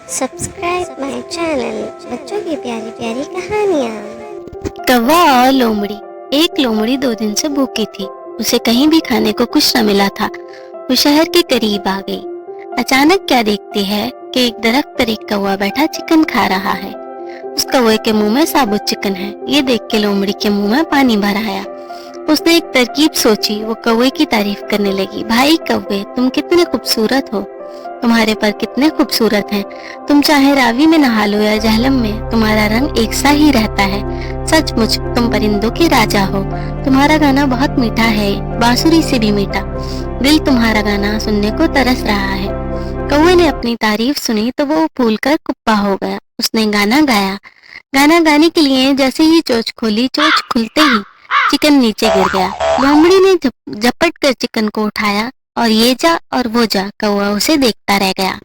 Subscribe my channel बच्चों की प्यारी प्यारी कहानियाँ। कौवा और लोमड़ी। एक लोमड़ी 2 दिन से भूखी थी। उसे कहीं भी खाने को कुछ न मिला था। वो शहर के करीब आ गई। अचानक क्या देखती है कि एक दरख्त पर एक कौवा बैठा चिकन खा रहा है। उस कौवे के मुंह में साबुत चिकन है। ये देख के लोमड़ी के मुंह में पानी भर आया। उसने एक तरकीब सोची। वो कौवे की तारीफ करने लगी। भाई कौवे, तुम कितने खूबसूरत हो। तुम्हारे पर कितने खूबसूरत हैं। तुम चाहे रावी में नहा लो या जहलम में, तुम्हारा रंग एक सा ही रहता है। सचमुच तुम परिंदों के राजा हो। तुम्हारा गाना बहुत मीठा है, बांसुरी से भी मीठा। दिल तुम्हारा गाना सुनने को तरस रहा है। कौवे ने अपनी तारीफ सुनी तो वो फूल कर कुप्पा हो गया। उसने गाना गाया। गाना गाने के लिए जैसे ही चोंच खोली, चोंच खुलते ही चिकन नीचे गिर गया। लोमड़ी ने झपट कर चिकन को उठाया और ये जा और वो जा, कौवा उसे देखता रह गया।